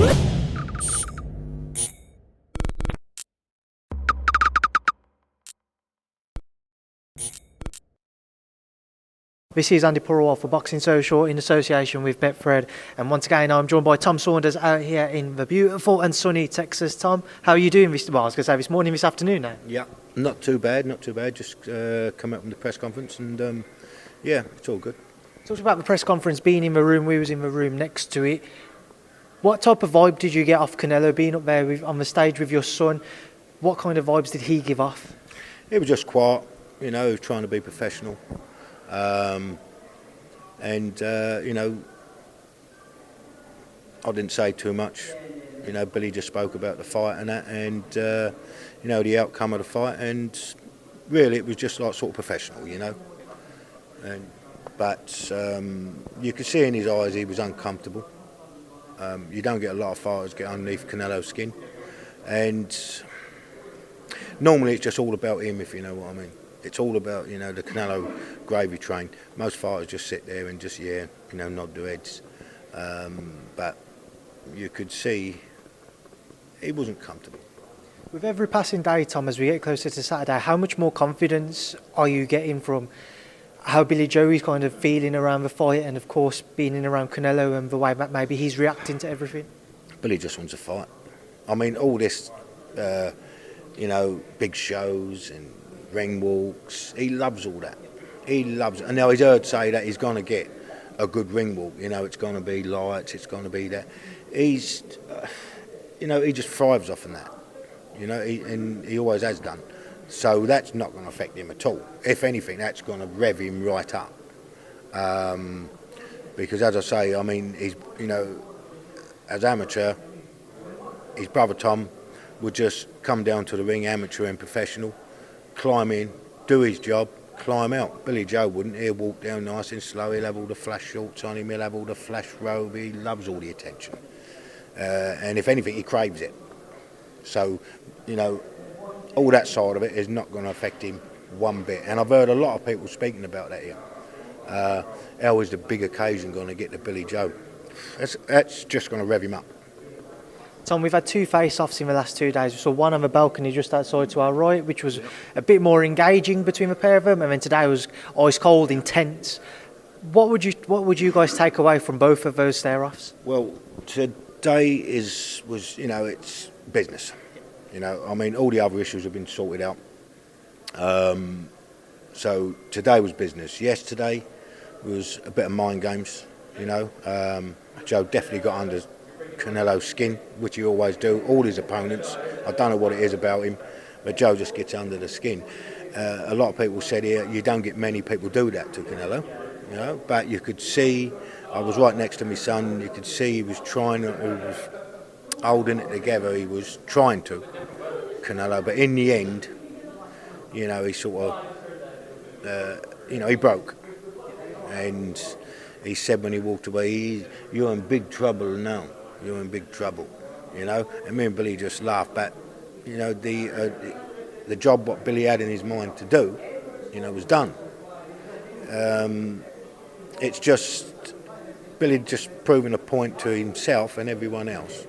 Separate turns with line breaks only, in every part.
This is Andi Purewal for Boxing Social in association with Betfred, and once again I'm joined by Tom Saunders out here in the beautiful and sunny Texas. Tom, how are you doing this morning, this afternoon now?
Yeah, not too bad. Just come out from the press conference and yeah, it's all good.
Talk about the press conference, being in the room, we was in the room next to it. What type of vibe did you get off Canelo being up there on the stage with your son? What kind of vibes did he give off?
It was just quiet, he was trying to be professional. I didn't say too much. Billy just spoke about the fight and that, and the outcome of the fight, and really it was just like sort of professional, But you could see in his eyes he was uncomfortable. You don't get a lot of fighters get underneath Canelo's skin, and normally it's just all about him, if you know what I mean. It's all about, the Canelo gravy train. Most fighters just sit there and just, nod their heads. But you could see he wasn't comfortable.
With every passing day, Tom, as we get closer to Saturday, how much more confidence are you getting from how Billy Joe is kind of feeling around the fight, and of course being in around Canelo and the way that maybe he's reacting to everything?
Billy just wants to fight. I mean, all this, big shows and ring walks, he loves all that. He loves it. And now he's heard say that he's going to get a good ring walk. It's going to be lights, it's going to be that. He's, he just thrives off of that. And he always has done. So that's not going to affect him at all. If anything, that's going to rev him right up. Because as I say, I mean, he's, as amateur, his brother Tom would just come down to the ring, amateur and professional, climb in, do his job, climb out. Billy Joe wouldn't. He'll walk down nice and slow. He'll have all the flash shorts on him. He'll have all the flash robe. He loves all the attention. And if anything, he craves it. So, all that side of it is not going to affect him one bit. And I've heard a lot of people speaking about that here. How is the big occasion going to get to Billy Joe? That's just going to rev him up.
Tom, we've had two face-offs in the last 2 days. We saw one on the balcony just outside to our right, which was a bit more engaging between the pair of them, and then today was ice cold, intense. What would you guys take away from both of those stare-offs?
Well, today was it's business. I mean, all the other issues have been sorted out. So today was business. Yesterday was a bit of mind games. Joe definitely got under Canelo's skin, which he always do. All his opponents, I don't know what it is about him, but Joe just gets under the skin. A lot of people said here, you don't get many people do that to Canelo, but you could see, I was right next to my son, you could see he was trying, he was holding it together, he was trying to, Canelo, but in the end, he sort of, he broke. And he said when he walked away, you're in big trouble now. You're in big trouble, And me and Billy just laughed. But, the job what Billy had in his mind to do, was done. It's just Billy just proving a point to himself and everyone else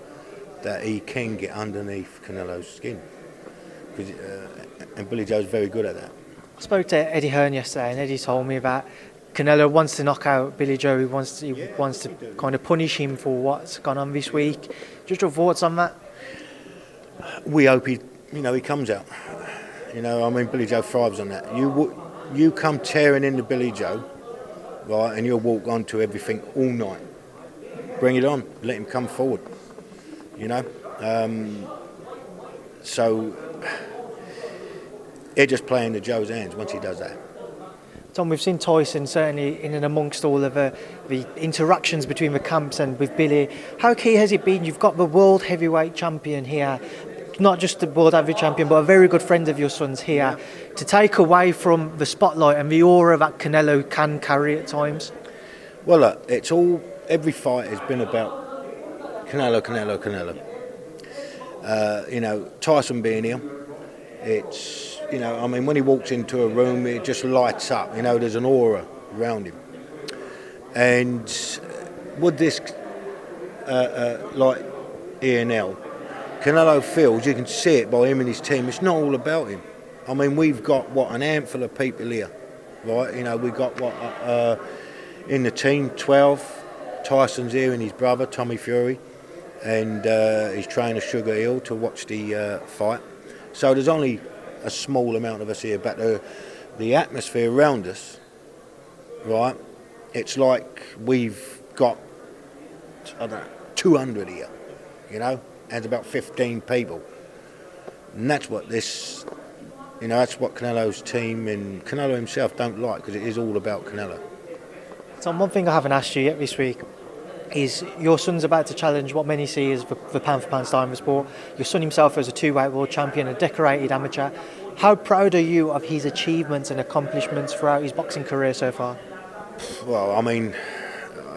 that he can get underneath Canelo's skin. And Billy Joe's very good at that.
I spoke to Eddie Hearn yesterday, and Eddie told me that Canelo wants to knock out Billy Joe. He wants to kind of punish him for what's gone on this week. Just your thoughts on that?
We hope he comes out. I mean, Billy Joe thrives on that. You come tearing into Billy Joe, right, and you'll walk on to everything all night. Bring it on. Let him come forward. So it just play into Joe's hands once he does that.
Tom, we've seen Tyson certainly in and amongst all of the interactions between the camps and with Billy. How key has it been? You've got the world heavyweight champion here, not just the world heavyweight champion, but a very good friend of your son's here, to take away from the spotlight and the aura that Canelo can carry at times?
Well, look, every fight has been about Canelo. Tyson being here, it's, when he walks into a room, it just lights up. There's an aura around him. And would this, here now. Canelo feels, you can see it by him and his team, it's not all about him. I mean, we've got, an handful of people here, right? You know, we've got, in the team, 12. Tyson's here and his brother, Tommy Fury, and his trainer, Sugar Hill, to watch the fight. So there's only a small amount of us here, but the atmosphere around us, right, it's like we've got, 200 here, you know, and about 15 people. And that's what this, that's what Canelo's team and Canelo himself don't like, because it is all about Canelo.
So one thing I haven't asked you yet this week is your son's about to challenge what many see as the pound-for-pound star in the sport. Your son himself is a two-weight world champion, a decorated amateur. How proud are you of his achievements and accomplishments throughout his boxing career so far?
Well, I mean,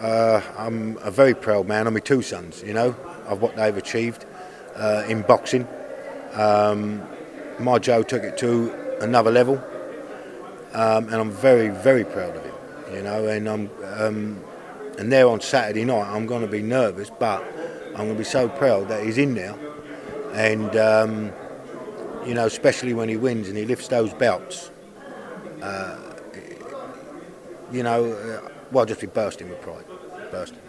I'm a very proud man. I'm my two sons, of what they've achieved in boxing. My Joe took it to another level, and I'm very, very proud of him, and there on Saturday night I'm going to be nervous, but I'm going to be so proud that he's in there, and especially when he wins and he lifts those belts, I'll just be bursting with pride, bursting.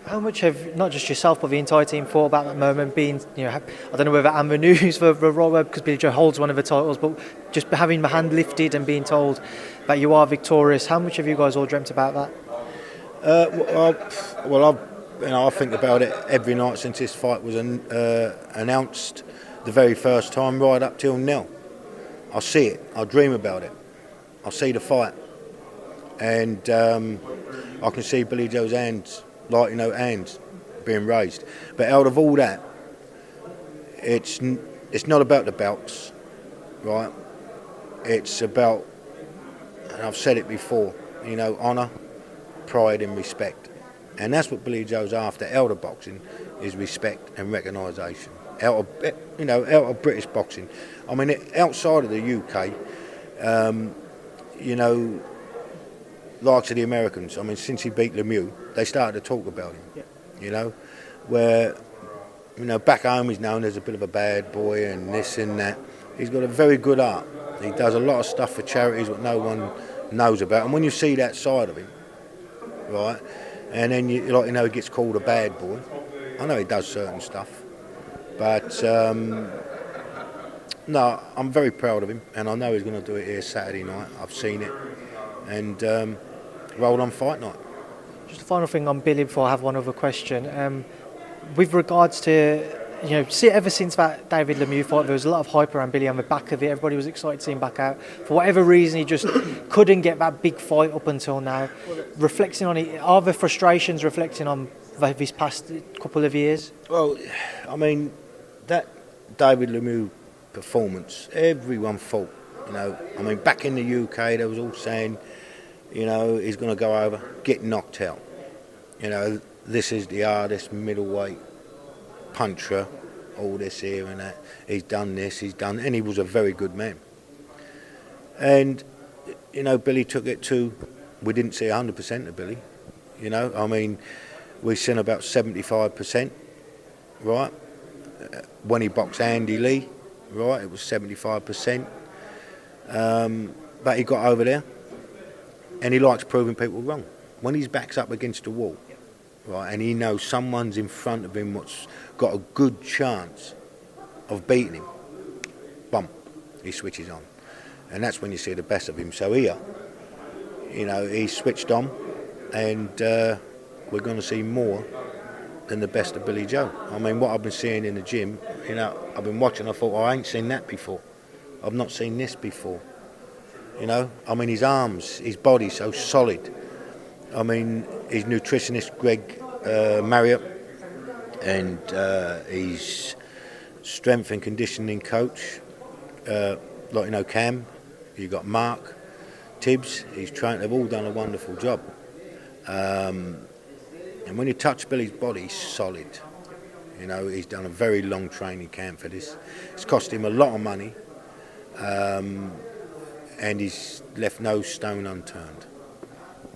How much have not just yourself but the entire team thought about that moment being, I don't know whether Amber news for Roy, because Billy Joe holds one of the titles, but just having the hand lifted and being told that you are victorious, how much have you guys all dreamt about that?
I think about it every night since this fight was announced the very first time, right up till now. I see it, I dream about it, I see the fight, and I can see Billy Joe's hands, hands being raised. But out of all that, it's not about the belts, right? It's about, and I've said it before, honour, pride and respect. And that's what Billy Joe's after out of boxing, is respect and recognition. Out of British boxing. I mean, outside of the UK, likes of the Americans, I mean, since he beat Lemieux, they started to talk about him, where, back home he's known as a bit of a bad boy and this and that. He's got a very good art. He does a lot of stuff for charities that no one knows about. And when you see that side of him, right, and then he gets called a bad boy. I know he does certain stuff, but no, I'm very proud of him, and I know he's going to do it here Saturday night. I've seen it, and roll on fight night.
Just a final thing on Billy before I have one other question. With regards to, ever since that David Lemieux fight, there was a lot of hype around Billy on the back of it. Everybody was excited to see him back out. For whatever reason, he just couldn't get that big fight up until now. Reflecting on it, are the frustrations reflecting on his past couple of years? Well,
I mean, that David Lemieux performance, everyone thought, back in the UK, they was all saying, he's going to go over, get knocked out. This is the hardest middleweight puncher, all this here and that. He's done this, and he was a very good man. And, Billy took it to, we didn't see 100% of Billy, we seen about 75%, right? When he boxed Andi Lee, right, it was 75%. But he got over there, and he likes proving people wrong. When his back's up against the wall, right, and he knows someone's in front of him what's got a good chance of beating him, bum, he switches on. And that's when you see the best of him. So here, he's switched on, and we're going to see more than the best of Billy Joe. I mean, what I've been seeing in the gym, I've been watching, I thought, I ain't seen that before. I've not seen this before. I mean, his arms, his body so solid. I mean, his nutritionist, Greg Marriott, and his strength and conditioning coach, Cam, you've got Mark, Tibbs, they've all done a wonderful job. And when you touch Billy's body, he's solid. He's done a very long training camp for this. It's cost him a lot of money, and he's left no stone unturned.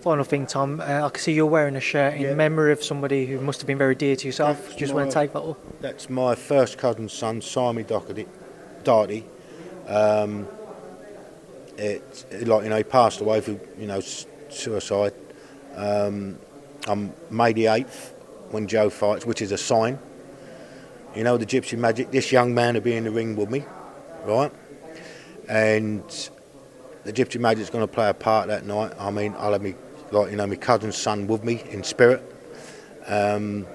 Final thing, Tom, I can see you're wearing a shirt in memory of somebody who must have been very dear to yourself.
That's
Just want to take that up.
That's my first cousin's son, Simon Darty. He passed away through, suicide. I'm May the 8th when Joe fights, which is a sign. The Gypsy Magic, this young man will be in the ring with me, right? And the Gypsy Magic's going to play a part that night. I mean, I'll have my cousin's son with me in spirit. And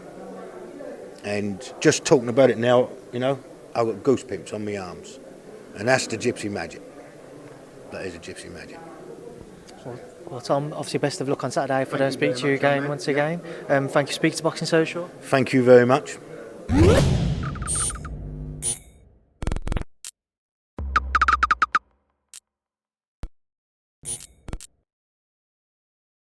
just talking about it now, I've got goose pimps on my arms. And that's the Gypsy Magic. That is a Gypsy Magic.
Well, Tom, obviously best of luck on Saturday if I don't speak to you again once again. Thank you for speaking to Boxing Social.
Thank you very much.